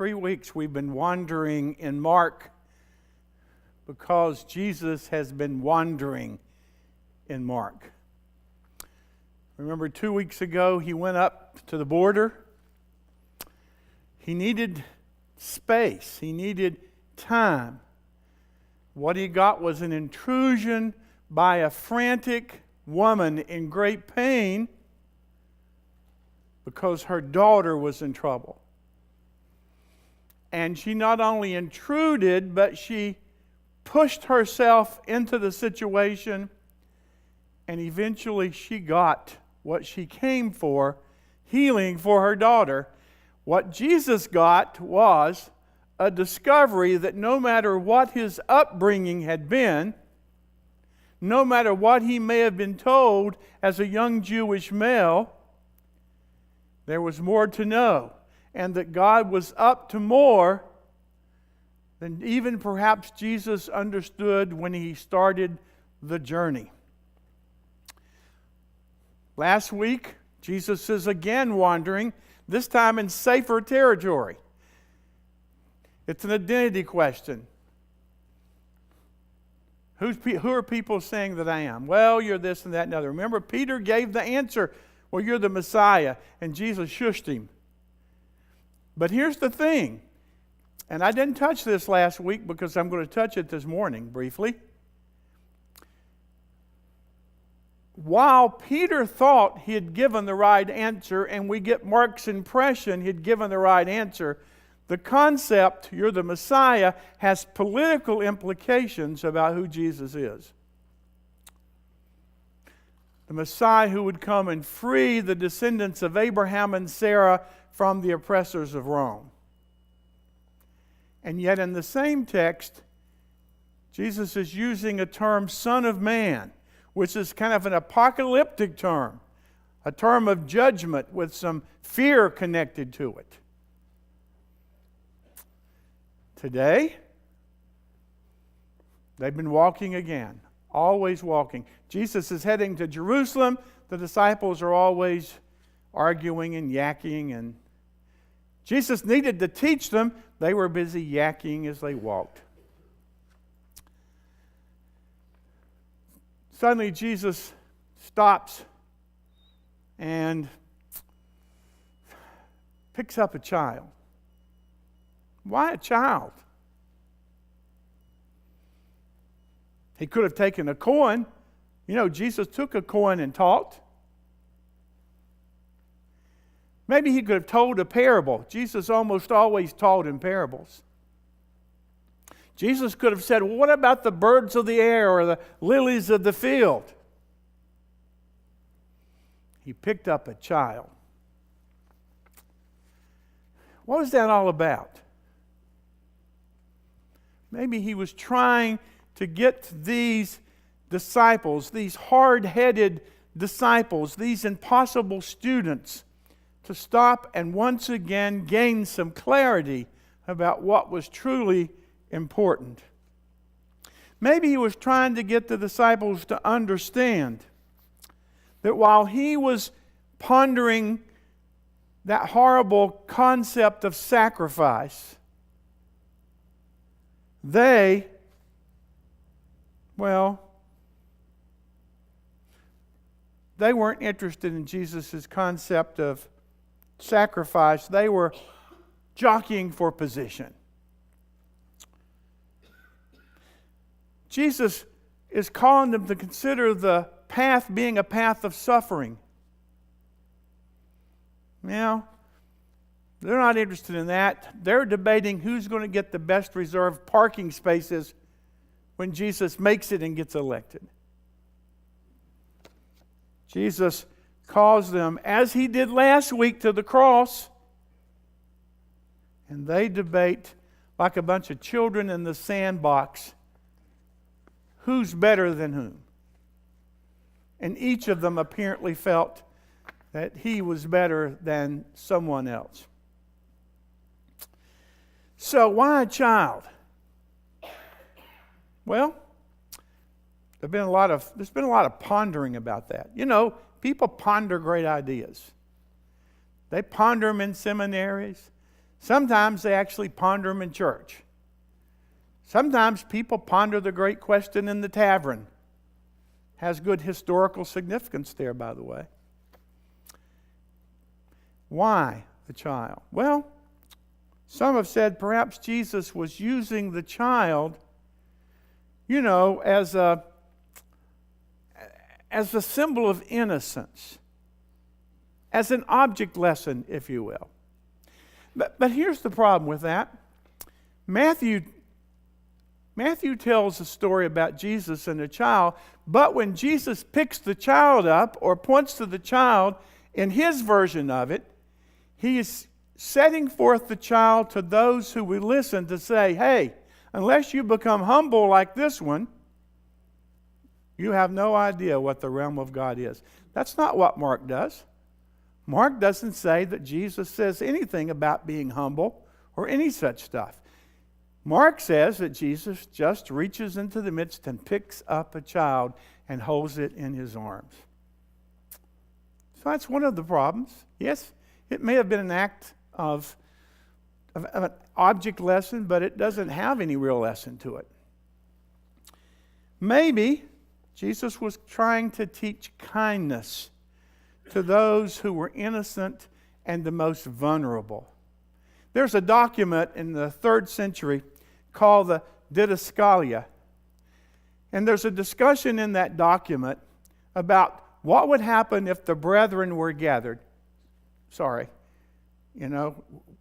3 weeks we've been wandering in Mark because Jesus has been wandering in Mark. Remember 2 weeks ago he went up to the border. He needed space. He needed time. What he got was an intrusion by a frantic woman in great pain because her daughter was in trouble. And she not only intruded, but she pushed herself into the situation, and eventually she got what she came for, healing for her daughter. What Jesus got was a discovery that no matter what his upbringing had been, no matter what he may have been told as a young Jewish male, there was more to know, and that God was up to more than even perhaps Jesus understood when he started the journey. Last week, Jesus is again wandering, this time in safer territory. It's an identity question. Who are people saying that I am? Well, you're this and that and other. Remember, Peter gave the answer, well, you're the Messiah, and Jesus shushed him. But here's the thing, and I didn't touch this last week because I'm going to touch it this morning briefly. While Peter thought he had given the right answer, and we get Mark's impression he had given the right answer, the concept, you're the Messiah, has political implications about who Jesus is. The Messiah who would come and free the descendants of Abraham and Sarah from the oppressors of Rome. And yet in the same text, Jesus is using a term, Son of Man, which is kind of an apocalyptic term, a term of judgment with some fear connected to it. Today, they've been walking again, always walking. Jesus is heading to Jerusalem. The disciples are always arguing and yakking, and Jesus needed to teach them. They were busy yakking as they walked. Suddenly, Jesus stops and picks up a child. Why a child? He could have taken a coin. You know, Jesus took a coin and taught. Maybe he could have told a parable. Jesus almost always taught in parables. Jesus could have said, well, what about the birds of the air or the lilies of the field? He picked up a child. What was that all about? Maybe he was trying to get these disciples, these hard-headed disciples, these impossible students, to stop and once again gain some clarity about what was truly important. Maybe he was trying to get the disciples to understand that while he was pondering that horrible concept of sacrifice, they weren't interested in Jesus' concept of sacrifice. They were jockeying for position. Jesus is calling them to consider the path being a path of suffering. Now, they're not interested in that. They're debating who's going to get the best reserved parking spaces when Jesus makes it and gets elected. Jesus calls them, as he did last week, to the cross, and they debate like a bunch of children in the sandbox, who's better than whom? And each of them apparently felt that he was better than someone else. So why a child? Well, there's been a lot of pondering about that. You know, people ponder great ideas. They ponder them in seminaries. Sometimes they actually ponder them in church. Sometimes people ponder the great question in the tavern. Has good historical significance there, by the way. Why the child? Well, some have said perhaps Jesus was using the child, as a symbol of innocence, as an object lesson, if you will. But here's the problem with that. Matthew tells a story about Jesus and a child, but when Jesus picks the child up or points to the child in his version of it, he is setting forth the child to those who will listen to say, hey, unless you become humble like this one, you have no idea what the realm of God is. That's not what Mark does. Mark doesn't say that Jesus says anything about being humble or any such stuff. Mark says that Jesus just reaches into the midst and picks up a child and holds it in his arms. So that's one of the problems. Yes, it may have been an act of an object lesson, but it doesn't have any real lesson to it. Maybe Jesus was trying to teach kindness to those who were innocent and the most vulnerable. There's a document in the 3rd century called the Didascalia. And there's a discussion in that document about what would happen if the brethren were gathered.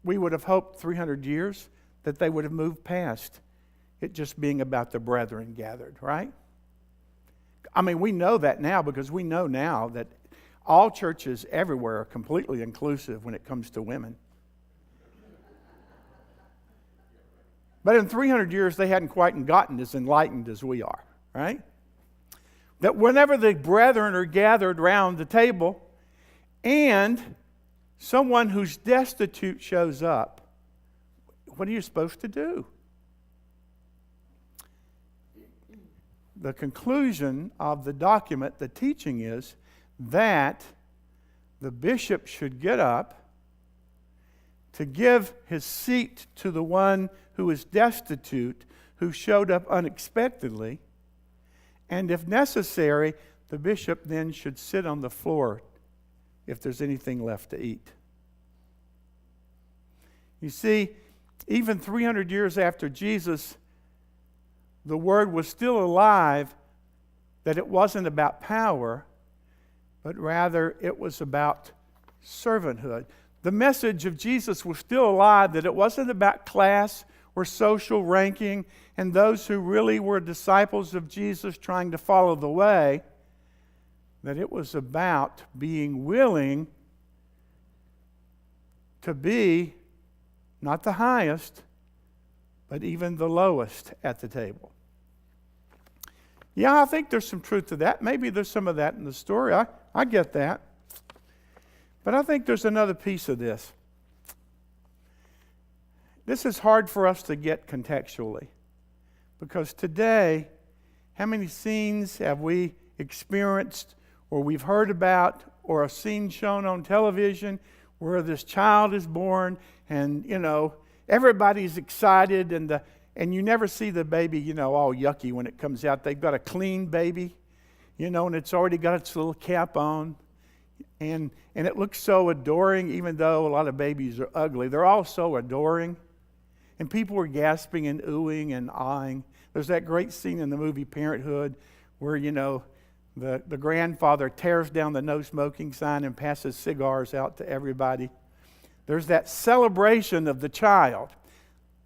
We would have hoped 300 years that they would have moved past it just being about the brethren gathered, right? I mean, we know that now because we know now that all churches everywhere are completely inclusive when it comes to women. But in 300 years, they hadn't quite gotten as enlightened as we are, right? That whenever the brethren are gathered round the table and someone who's destitute shows up, what are you supposed to do? The conclusion of the document, the teaching is that the bishop should get up to give his seat to the one who is destitute, who showed up unexpectedly, and if necessary, the bishop then should sit on the floor if there's anything left to eat. You see, even 300 years after Jesus, the word was still alive that it wasn't about power, but rather it was about servanthood. The message of Jesus was still alive that it wasn't about class or social ranking and those who really were disciples of Jesus trying to follow the way, that it was about being willing to be not the highest, but even the lowest at the table. Yeah, I think there's some truth to that. Maybe there's some of that in the story. I get that. But I think there's another piece of this. This is hard for us to get contextually. Because today, how many scenes have we experienced or we've heard about or a scene shown on television where this child is born and, everybody's excited and you never see the baby, all yucky when it comes out. They've got a clean baby, and it's already got its little cap on. And it looks so adoring, even though a lot of babies are ugly. They're all so adoring. And people were gasping and oohing and ahhing. There's that great scene in the movie Parenthood where, the grandfather tears down the no smoking sign and passes cigars out to everybody. There's that celebration of the child,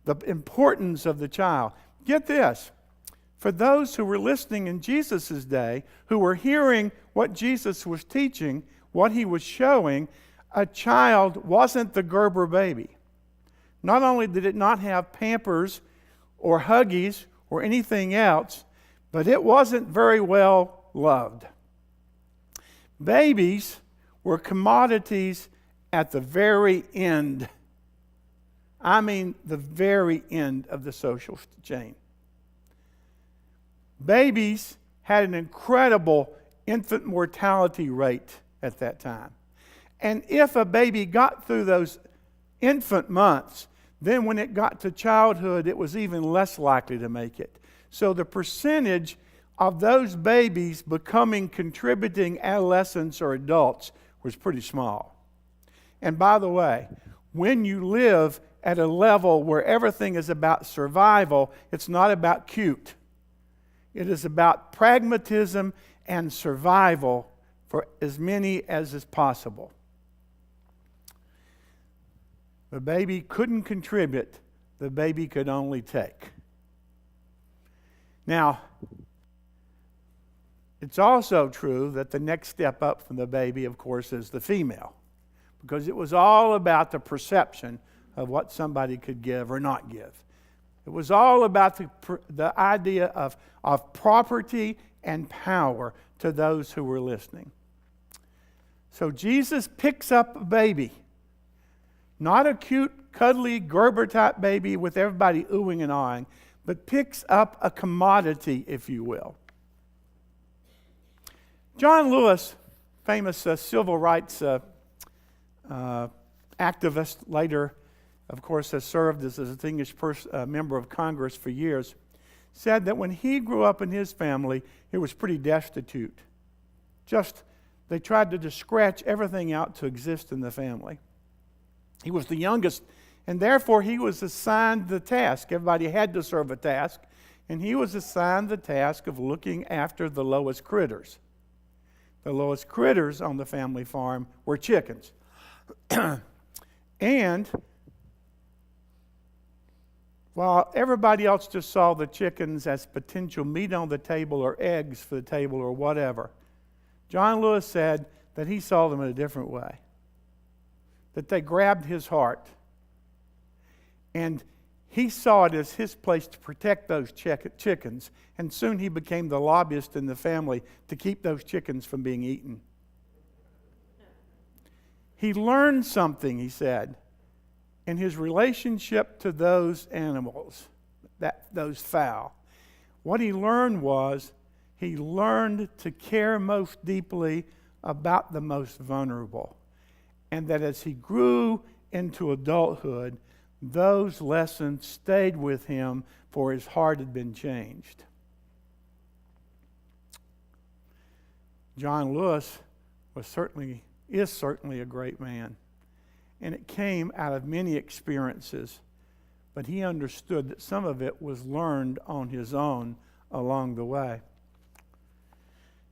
the importance of the child. Get this. For those who were listening in Jesus' day, who were hearing what Jesus was teaching, what he was showing, a child wasn't the Gerber baby. Not only did it not have Pampers or Huggies or anything else, but it wasn't very well loved. Babies were commodities at the very end. I mean, the very end of the social chain. Babies had an incredible infant mortality rate at that time. And if a baby got through those infant months. Then when it got to childhood, it was even less likely to make it. So the percentage of those babies becoming contributing adolescents or adults was pretty small. And by the way, when you live at a level where everything is about survival, it's not about cute. It is about pragmatism and survival for as many as is possible. The baby couldn't contribute, the baby could only take. Now, it's also true that the next step up from the baby, of course, is the female, because it was all about the perception of what somebody could give or not give. It was all about the idea of property and power to those who were listening. So Jesus picks up a baby, not a cute, cuddly Gerber-type baby with everybody oohing and ahhing, but picks up a commodity, if you will. John Lewis, famous civil rights activist, later, of course, has served as a distinguished member of Congress for years, said that when he grew up in his family, it was pretty destitute. They tried to just scratch everything out to exist in the family. He was the youngest, and therefore he was assigned the task. Everybody had to serve a task, and he was assigned the task of looking after the lowest critters. The lowest critters on the family farm were chickens. And while everybody else just saw the chickens as potential meat on the table or eggs for the table or whatever, John Lewis said that he saw them in a different way. That they grabbed his heart. And he saw it as his place to protect those chickens. And soon he became the lobbyist in the family to keep those chickens from being eaten. He learned something, he said, in his relationship to those animals, those fowl. What he learned was he learned to care most deeply about the most vulnerable. And that as he grew into adulthood, those lessons stayed with him, for his heart had been changed. John Lewis is certainly a great man. And it came out of many experiences, but he understood that some of it was learned on his own along the way.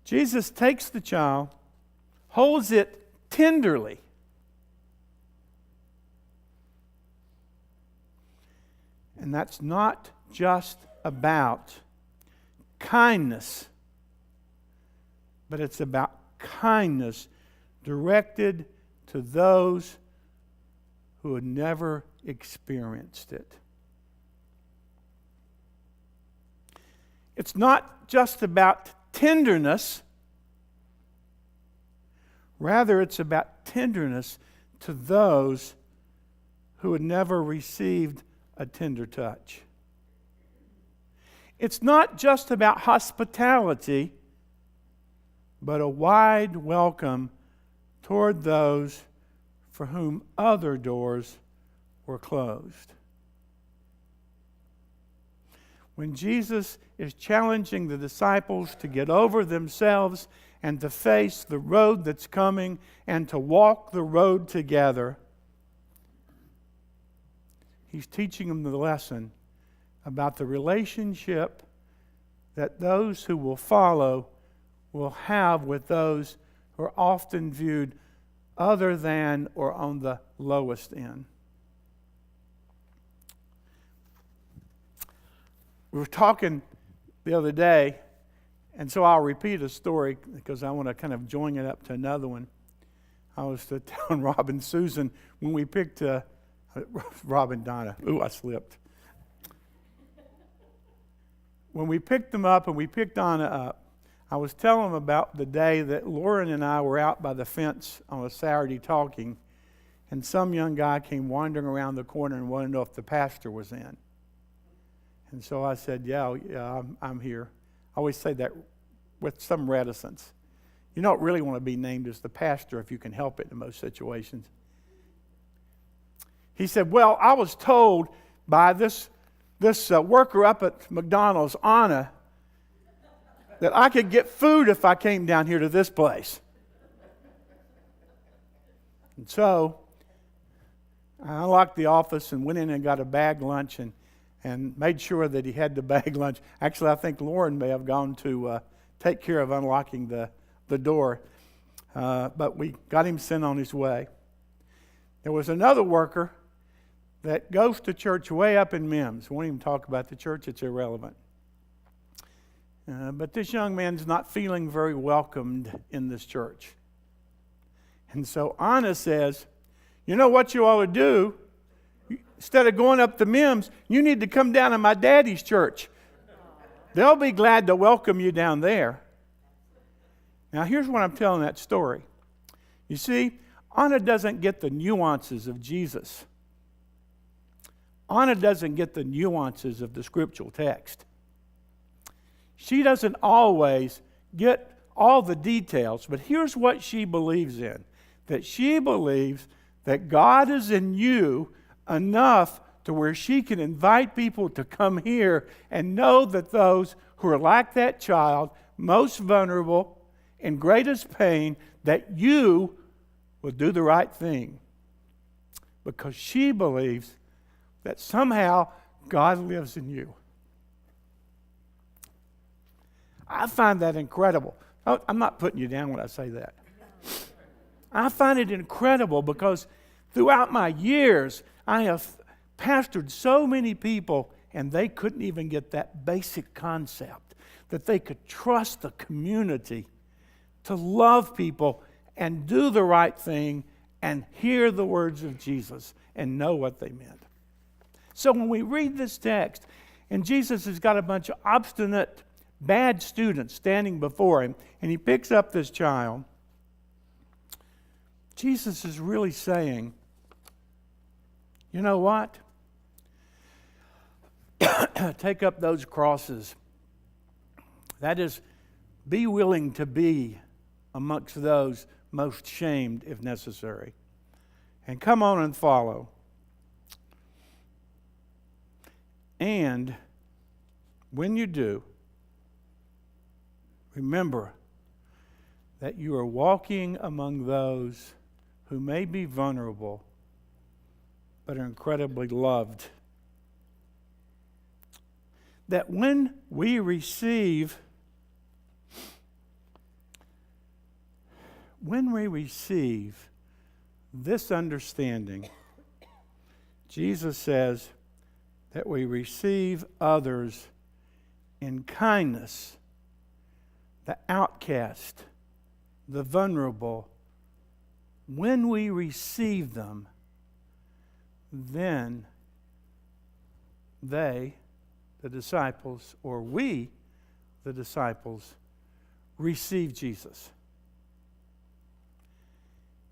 Jesus takes the child, holds it tenderly, and that's not just about kindness, but it's about kindness directed to those who had never experienced it. It's not just about tenderness. Rather, it's about tenderness to those who had never received a tender touch. It's not just about hospitality, but a wide welcome toward those for whom other doors were closed. When Jesus is challenging the disciples to get over themselves and to face the road that's coming and to walk the road together, he's teaching them the lesson about the relationship that those who will follow will have with those who are often viewed other than or on the lowest end. We were talking the other day, and so I'll repeat a story because I want to kind of join it up to another one. I was telling Rob and Susan when we picked Rob and Donna. Ooh, I slipped. When we picked them up and we picked Donna up, I was telling them about the day that Lauren and I were out by the fence on a Saturday talking, and some young guy came wandering around the corner and wanted to know if the pastor was in. And so I said, yeah, I'm here. I always say that with some reticence. You don't really want to be named as the pastor if you can help it in most situations. He said, well, I was told by this worker up at McDonald's, Anna, that I could get food if I came down here to this place. And so I unlocked the office and went in and got a bag lunch and made sure that he had the bag lunch. Actually, I think Lauren may have gone to take care of unlocking the door, but we got him sent on his way. There was another worker that goes to church way up in Mims. Won't even talk about the church, it's irrelevant. But this young man's not feeling very welcomed in this church. And so Anna says, you know what you ought to do? Instead of going up to Mims, you need to come down to my daddy's church. They'll be glad to welcome you down there. Now, here's what I'm telling that story. You see, Anna doesn't get the nuances of Jesus. Anna doesn't get the nuances of the scriptural text. She doesn't always get all the details, but here's what she believes in. That she believes that God is in you enough to where she can invite people to come here and know that those who are like that child, most vulnerable, in greatest pain, that you will do the right thing. Because she believes that somehow God lives in you. I find that incredible. I'm not putting you down when I say that. I find it incredible because throughout my years, I have pastored so many people and they couldn't even get that basic concept that they could trust the community to love people and do the right thing and hear the words of Jesus and know what they meant. So when we read this text and Jesus has got a bunch of obstinate, bad students standing before him and he picks up this child, Jesus is really saying, you know what? Take up those crosses. That is, be willing to be amongst those most shamed if necessary. And come on and follow. And when you do, remember that you are walking among those who may be vulnerable but are incredibly loved. That when we receive this understanding, Jesus says that we receive others in kindness, the outcast, the vulnerable. When we receive them, then they, the disciples, or we, the disciples, receive Jesus.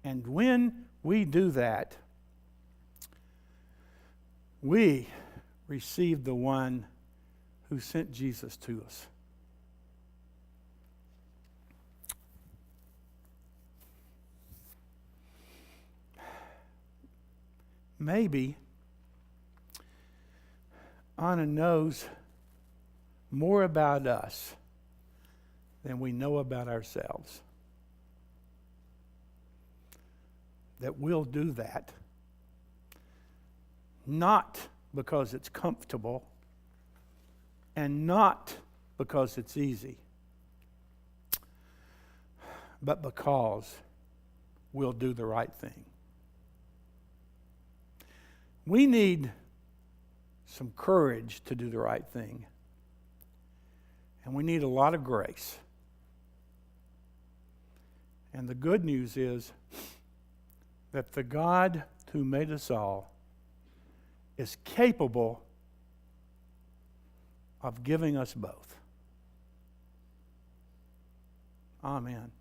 And when we do that, we receive the one who sent Jesus to us. Maybe Anna knows more about us than we know about ourselves. That we'll do that, not because it's comfortable and not because it's easy, but because we'll do the right thing. We need some courage to do the right thing. And we need a lot of grace. And the good news is that the God who made us all is capable of giving us both. Amen.